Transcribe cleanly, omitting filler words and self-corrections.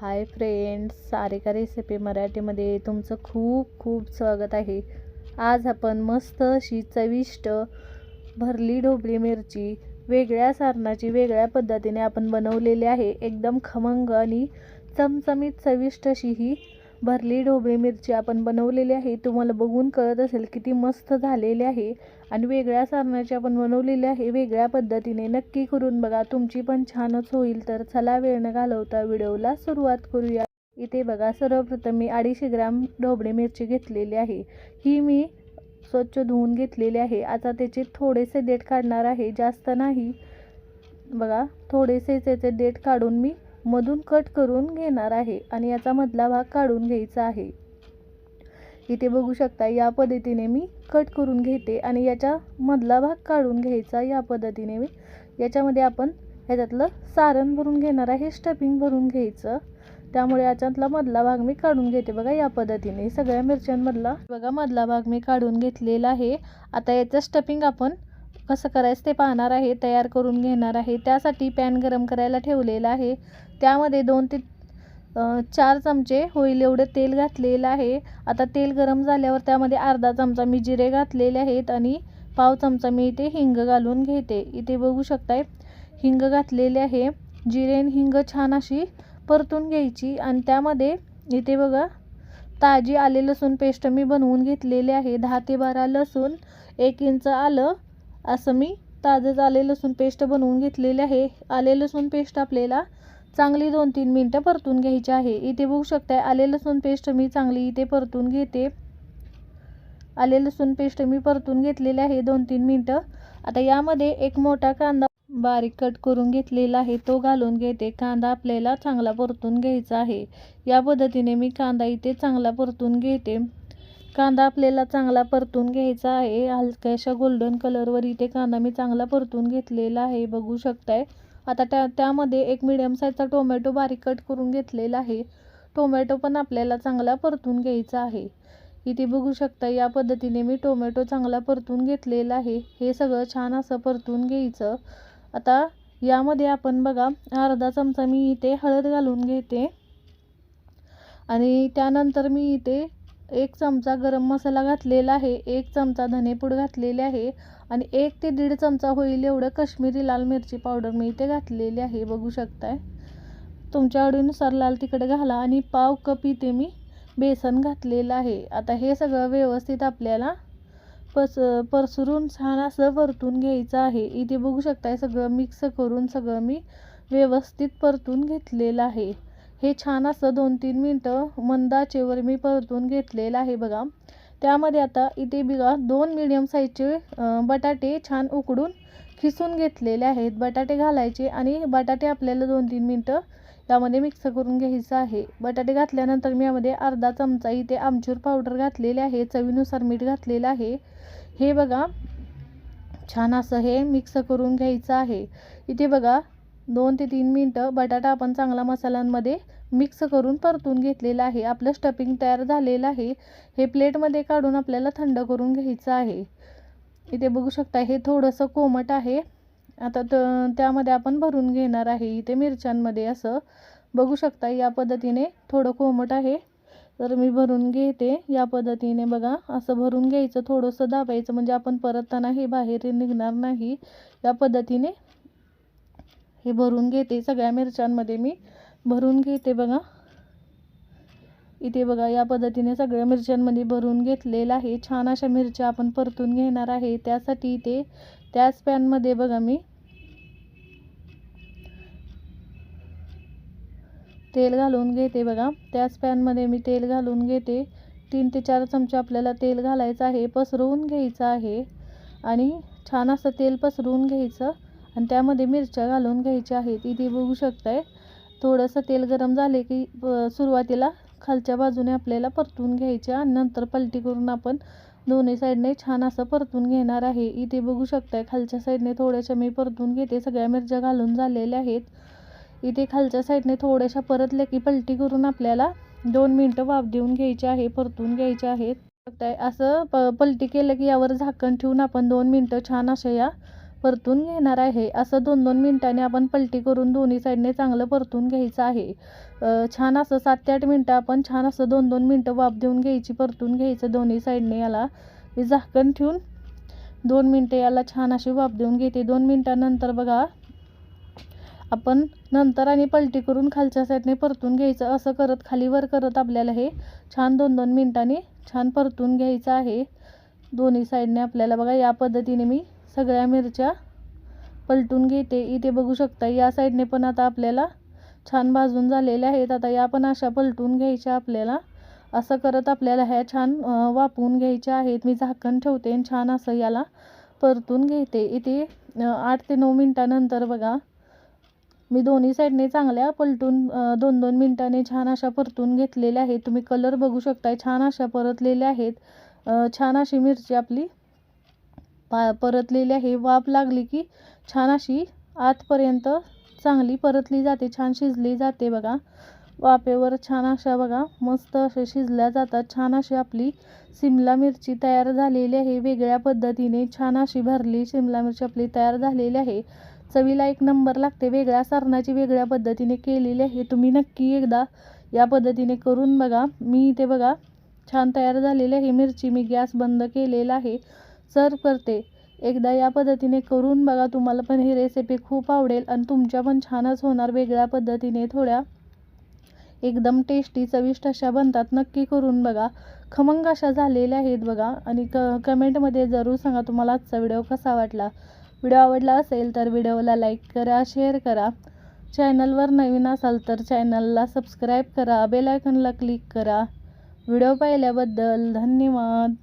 Hi friends, Sarika recipe मराठीमध्ये तुमचं खूप खूप स्वागत आहे। आज आपण मस्त अशी चविष्ट भरली ढोबळी मिरची वेगळ्या सारणाची वेगळ्या पद्धतीने आपण बनवलेली आहे। एकदम खमंग आणि चमचमीत चविष्ट अशी ही भरली ढोबळी मिरची आपण बनवलेली आहे। तुम्हाला बघून कळत असेल किती मस्त झालेली आहे आणि वेगळ्या सारणाची आपण बनवलेली आहे वेगळ्या पद्धतीने। नक्की करून बघा, तुमची पण छानच होईल। तर चला वेळ न घालवता व्हिडिओला सुरुवात करूया। इथे बघा, सर्वप्रथम मी 250 ग्राम ढोबळी मिरची घेतलेली आहे। ही मी स्वच्छ धुवून घेतलेली आहे। आता त्याचे थोडेसे देठ काढणार आहे, जास्त नाही। बघा, थोडेसे त्याचे देठ काढून मी मधून कट करून घेणार आहे आणि याचा मधला भाग काढून घ्यायचा आहे। इथे बघू शकता, या पद्धतीने मी कट करून घेते आणि याचा मधला भाग काढून घ्यायचा। या पद्धतीने मी याच्यामध्ये आपण ह्याच्यातलं सारण भरून घेणार आहे, स्टफिंग भरून घ्यायचं। त्यामुळे याच्यातला मधला भाग मी काढून घेते। बघा, या पद्धतीने सगळ्या मिरच्यांमधला बघा मधला भाग मी काढून घेतलेला आहे। आता याचं स्टफिंग आपण कसं करायचं ते पाहणार आहे, तयार करून घेणार आहे। त्यासाठी पॅन गरम करायला ठेवलेला आहे। त्यामध्ये 2 ते 4 चमचे होईल एवढे तेल घातलेलं आहे। आता तेल गरम झाल्यावर त्यामध्ये अर्धा चमचा मी जिरे घातलेले आहेत आणि पाव चमचा मी इथे हिंग घालून घेते। इथे बघू शकताय, हिंग घातलेले आहे। जिरे आणि हिंग छान अशी परतून घ्यायची आणि त्यामध्ये इथे बघा, ताजी आले लसूण पेस्ट मी बनवून घेतलेली आहे। 10 ते 12 लसूण, 1 इंच आलं असं मी ताजं आले लसूण पेस्ट बनवून घेतलेले आहे। आले लसूण पेस्ट आपल्याला चांगली 2-3 मिनिटं परतून घ्यायची आहे। इथे बघू शकताय, आले लसूण पेस्ट मी चांगली इथे परतून घेते। आले लसूण पेस्ट मी परतून घेतलेले आहे 2-3 मिनिटं। आता यामध्ये एक मोठा कांदा बारीक कट करून घेतलेला आहे, तो घालून घेते। कांदा आपल्याला चांगला परतून घ्यायचा आहे। या पद्धतीने मी कांदा इथे चांगला परतून घेते। कांदा आपल्याला चांगला परतून घ्यायचा आहे। हलक्याशा गोल्डन कलरवर इथे कांदा मी चांगला परतून घेतलेला आहे, बघू शकताय। आता त्यामध्ये एक मीडियम साईजचा टोमॅटो बारीक कट करून घेतलेला आहे। टोमॅटो पण आपल्याला चांगला परतून घ्यायचा आहे। इथे बघू शकता, या पद्धतीने मी टोमॅटो चांगला परतून घेतलेला आहे। हे सगळं छान असं परतून घ्यायचं। आता यामध्ये आपण बघा, अर्धा चमचा मी इथे हळद घालून घेते आणि त्यानंतर मी इथे 1 चमचा गरम मसाला घातलेला आहे, 1 चमचा धनेपूड घातलेले आहे आणि 1 ते 1.5 चमचा होईल एवढं काश्मीरी लाल मिरची पावडर मी इथे घातलेली आहे, बघू शकताय। तुमच्या आवडीनुसार लाल तिखट घाला आणि पाव कप इथे मी बेसन घातलेलं आहे। आता हे सगळं व्यवस्थित आपल्याला पसरून छान असं परतून घ्यायचं आहे। इथे बघू शकताय, सगळं मिक्स करून सगळं मी व्यवस्थित परतून घेतलेलं आहे। हे छान असं 2-3 मिनिटं मंद आचेवर मी परतून घेतलेलं आहे। बघा, त्यामध्ये आता इथे बघा 2 मीडियम साईजचे बटाटे छान उकडून खिसून घेतलेले आहेत। बटाटे घालायचे आणि बटाटे आपल्याला 2-3 मिनिटं यामध्ये मिक्स करून घ्यायचं आहे। बटाटे घातल्यानंतर मी यामध्ये अर्धा चमचा इथे आमचूर पावडर घातलेले आहे, चवीनुसार मीठ घातलेलं आहे। हे बघा, छान असं हे मिक्स करून घ्यायचं आहे। इथे बघा, 2 ते 3 मिनिटं बटाटा आपण चांगला मसाल्यांमध्ये मिक्स करून परतून घेतलेलं आहे। आपलं स्टफिंग तयार झालेलं आहे। हे प्लेटमध्ये काढून आपल्याला थंड करून घ्यायचं आहे। इथे बघू शकता, हे थोडंसं कोमट आहे। आता त्यामध्ये आपण भरून घेणार आहे इथे मिरच्यांमध्ये, असं बघू शकता। या पद्धतीने थोडं कोमट आहे, तर मी भरून घेते। या पद्धतीने बघा, असं भरून घ्यायचं, थोडंसं दाबायचं म्हणजे आपण परतताना हे बाहेर निघणार नाही। या पद्धतीने हे भरून घेते, सगळ्या मिरच्यांमध्ये मी भरून घेते। बघा, इथे बघा, या पद्धतीने सगळ्या मिरच्यांमध्ये भरून घेतलेलं आहे। छान अशा मिरच्या आपण परतून घेणार आहे। त्यासाठी इथे त्याच पॅनमध्ये बघा, मी तेल घालून घेते। बघा, त्याच पॅनमध्ये मी तेल घालून घेते। 3 ते 4 चमचे आपल्याला तेल घालायचं आहे, पसरवून घ्यायचं आहे आणि छान असं तेल पसरवून घ्यायचं आणि त्यामध्ये मिरच्या घालून घ्यायच्या आहेत। इथे बघू शकताय, थोडंसं तेल गरम झाले की सुरुवातीला खालच्या बाजूने आपल्याला परतून घ्यायच्या आणि नंतर पलटी करून आपण दोन्ही साईडने छान असं परतून घेणार आहे। इथे बघू शकताय, खालच्या साईडने थोड्याशा मी परतून घेते। सगळ्या मिरच्या घालून झालेल्या आहेत। इथे खालच्या साईडने थोड्याशा परतल्या की पलटी करून आपल्याला 2 मिनिटं वाफ देऊन घ्यायची आहे, परतून घ्यायचे आहेत। असं पलटी केलं की यावर झाकण ठेवून आपण 2 मिनिटं छान अशा या परतून घेणार आहे. असं 2-2 मिनिटांनी आपण पलटी करून दोन्ही साईडने चांगलं परतून घ्यायचं आहे. छान असं 7 ते 8 मिनटं आपण छान असं 2-2 मिनटं वाफ देऊन घ्यायची, परतून घ्यायचं दोन्ही साईडने. याला मी झाकण ठेवून 2 मिनटं याला छान अशी वाफ देऊन घेते. 2 मिनटानंतर बघा आपण नंतर आणि पलटी करून खालच्या साईडने परतून घ्यायचं. असं करत खालीवर करत आपल्याला हे छान 2-2 मिनटांनी छान परतून घ्यायचं आहे दोन्ही साईडने. आपल्याला बघा या पद्धतीने मी सगळ्या मिरच्या पलटून घेते. इथे बघू शकता या साईडने पण आता आपल्याला छान भाजून झालेल्या आहेत. आता या पण अशा पलटून घ्यायच्या आपल्याला. असं करत आपल्याला ह्या छान वाफवून घ्यायच्या आहेत. मी झाकण ठेवते आणि छान असं याला परतून घेते. इथे 8 ते 9 मिनटानंतर बघा मी दोन्ही साईडने चांगल्या पलटून 2-2 मिनटाने छान अशा परतून घेतलेल्या आहेत. तुम्ही कलर बघू शकताय छान अशा परतलेल्या आहेत. छान अशी मिरची आपली परतलेली आहे. वाफ लागली की छान अशी आतपर्यंत चांगली परतली जाते, छान शिजली जाते बघा. वाफेवर छान अशा बघा मस्त अशा शिजल्या जातात. छान अशी आपली शिमला मिरची तयार झालेली आहे. वेगळ्या पद्धतीने छान अशी भरली शिमला मिरची आपली तयार झालेली आहे. चवीला एक नंबर लागते. वेगळ्या सारणाची वेगळ्या पद्धतीने केलेली आहे. तुम्ही नक्की एकदा या पद्धतीने करून बघा. मी इथे बघा छान तयार झालेली आहे मिरची. मी गॅस बंद केलेला आहे. सर्व करते. एकदा या पद्धतीने करून बघा. तुम्हाला पण ही रेसिपी खूप आवडेल आणि तुमच्या पण छानच होणार. वेगळ्या पद्धतीने थोड्या एकदम टेस्टी चविष्ट अशा बनतात. नक्की करून बघा. खमंग अशा झालेल्या आहेत बघा. आणि कमेंटमध्ये जरूर सांगा तुम्हाला आजचा व्हिडिओ कसा वाटला. व्हिडिओ आवडला असेल तर व्हिडिओला लाईक करा, शेअर करा. चॅनलवर नवीन असाल तर चॅनलला सबस्क्राईब करा, बेल आयकॉनला क्लिक करा. व्हिडिओ पाहिल्याबद्दल धन्यवाद.